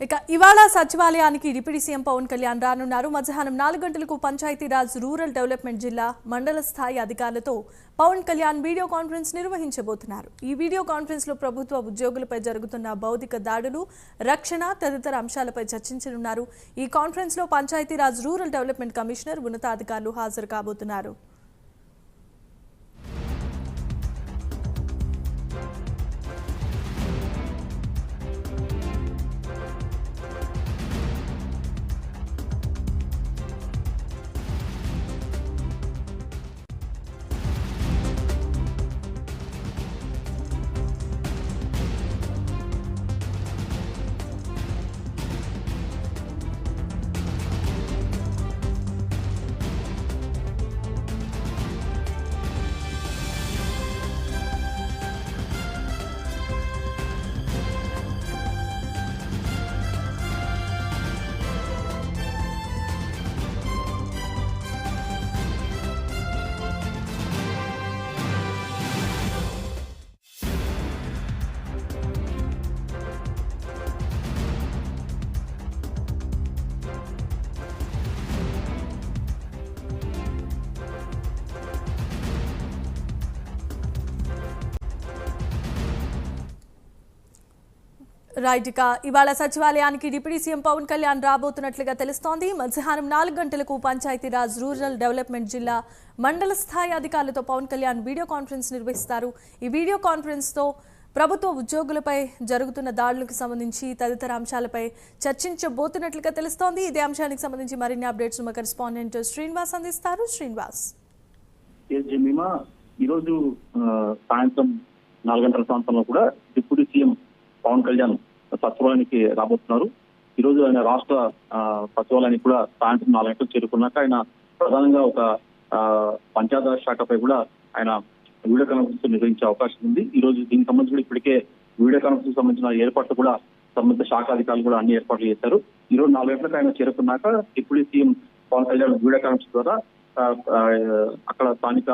ఇక ఇవాళ సచివాలయానికి డిప్యూటీ సీఎం పవన్ కళ్యాణ్ రానున్నారు. మధ్యాహ్నం 4 గంటలకు పంచాయతీరాజ్ రూరల్ డెవలప్మెంట్ జిల్లా మండల స్థాయి అధికారులతో పవన్ కళ్యాణ్ వీడియో కాన్ఫరెన్స్ నిర్వహించబోతున్నారు. ఈ వీడియో కాన్ఫరెన్స్ లో ప్రభుత్వ ఉద్యోగులపై జరుగుతున్న భౌతిక దాడులు, రక్షణ తదితర అంశాలపై చర్చించనున్నారు. ఈ కాన్ఫరెన్స్ లో పంచాయతీరాజ్ రూరల్ డెవలప్మెంట్ కమిషనర్, ఉన్నతాధికారులు హాజరు కాబోతున్నారు. రైట్, ఇక ఇవాళ సచివాలయానికి డిప్యూటీ సీఎం పవన్ కళ్యాణ్ రాబోతున్నట్లుగా తెలుస్తోంది. మధ్యాహ్నం 4 గంటలకు పంచాయతీరాజ్ రూరల్ డెవలప్మెంట్ జిల్లా మండల స్థాయి అధికారులతో పవన్ కళ్యాణ్ వీడియో కాన్ఫరెన్స్ నిర్వహిస్తారు. ఈ వీడియో కాన్ఫరెన్స్ తో ప్రభుత్వ ఉద్యోగులపై జరుగుతున్న దాడులకు సంబంధించి తదితర అంశాలపై చర్చించబోతున్నట్లుగా తెలుస్తోంది. ఇదే అంశానికి సంబంధించి మరిన్ని అప్డేట్స్ మా కరెస్పాండెంట్ శ్రీనివాస్ అందిస్తారు. శ్రీనివాస్, ఈరోజు సాయంత్రం 4 గంటల ప్రాంతంలో కూడా డిప్యూటీ సీఎం పవన్ కళ్యాణ్ సచివాలయానికి రాబోతున్నారు. ఈ రోజు ఆయన రాష్ట్ర సచివాలయానికి కూడా సాయంత్రం 4 గంటలకు చేరుకున్నాక ఆయన ప్రధానంగా ఒక పంచాయతీరాజ్ శాఖపై కూడా ఆయన వీడియో కాన్ఫరెన్స్ నిర్వహించే అవకాశం ఉంది. ఈ రోజు దీనికి సంబంధించి కూడా ఇప్పటికే వీడియో కాన్ఫరెన్స్ సంబంధించిన ఏర్పాట్లు కూడా సంబంధిత శాఖ అధికారులు కూడా అన్ని ఏర్పాట్లు చేశారు. ఈ రోజు 4 గంటలకు ఆయన చేరుకున్నాక deputy CM Pawan Kalyan video conference ద్వారా అక్కడ స్థానిక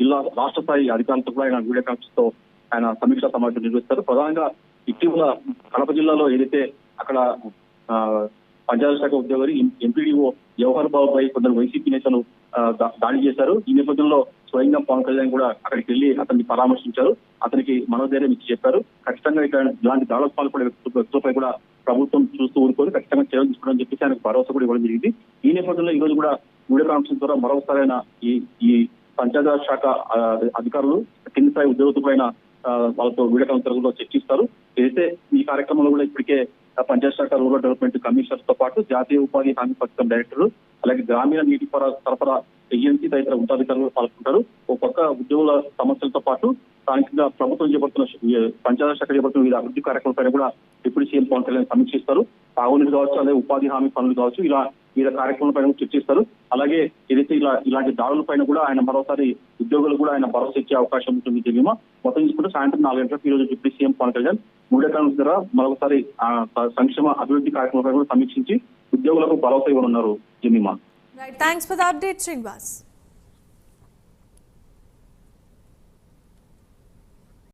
జిల్లా రాష్ట్ర స్థాయి అధికారులతో కూడా ఆయన వీడియో కాన్ఫరెన్స్ తో ఆయన సమీక్షా సమావేశం నిర్వహిస్తారు. ప్రధానంగా ఇటీవల కడప జిల్లాలో ఏదైతే అక్కడ పంచాయతీ శాఖ ఉద్యోగి ఎంపీడీఓ జవహర్ బాబుపై కొందరు వైసీపీ నేతలు దాడి చేశారు. ఈ నేపథ్యంలో స్వయంగా పవన్ కళ్యాణ్ కూడా అక్కడికి వెళ్లి అతన్ని పరామర్శించారు. అతనికి మనోధైర్యం ఇచ్చి చెప్పారు. ఖచ్చితంగా ఇక్కడ ఇలాంటి దాడులకు పాల్పడే వ్యక్తులపై కూడా ప్రభుత్వం చూస్తూ ఊరుకొని ఖచ్చితంగా చర్యలు తీసుకోవడం చెప్పేసి ఆయనకు భరోసా కూడా ఇవ్వడం జరిగింది. ఈ నేపథ్యంలో ఈ రోజు కూడా వీడియో కాన్ఫరెన్స్ ద్వారా మరోసారి ఆయన ఈ పంచాయతీరాజ్ శాఖ అధికారులు కింది స్థాయి ఉద్యోగులపైన వాళ్ళతో వీడియో కాన్ఫరెన్స్ లో చర్చిస్తారు. ఏదైతే ఈ కార్యక్రమంలో కూడా ఇప్పటికే పంచాయత్ శాఖ రూరల్ డెవలప్మెంట్ కమిషనర్ తో పాటు జాతీయ ఉపాధి హామీ పథకం డైరెక్టర్, అలాగే గ్రామీణ నీటి సరఫరా ఏజెన్సీ తదితర ఉన్నతాధికారులు పాల్గొంటారు. ఒక పక్క ఉద్యోగుల సమస్యలతో పాటు స్థానికంగా ప్రభుత్వం చేపడుతున్న పంచాయత్ శాఖ చేపడుతున్న వివిధ అభివృద్ధి కార్యక్రమాలపైన కూడా డిప్యూటీ సీఎం పవన్ కళ్యాణ్ సమీక్షిస్తారు. తాగునీరు కావచ్చు, అలాగే ఉపాధి హామీ పనులు కావచ్చు, ఇలా వివిధ కార్యక్రమాలపైన చర్చిస్తారు. అలాగే ఏదైతే ఇలాంటి దాడుల పైన కూడా ఆయన మరోసారి ఉద్యోగులు కూడా ఆయన భరోసా ఇచ్చే అవకాశం ఉంటుంది. జమీమా మొత్తం చూసుకుంటే సాయంత్రం 4 గంటలకు ఈ రోజు deputy CM Pawan Kalyan video conference ద్వారా మరొకసారి సంక్షేమ అభివృద్ధి కార్యక్రమాలపై కూడా సమీక్షించి ఉద్యోగులకు భరోసా ఇవ్వనున్నారు. Jemima, thanks for the update Srinivas.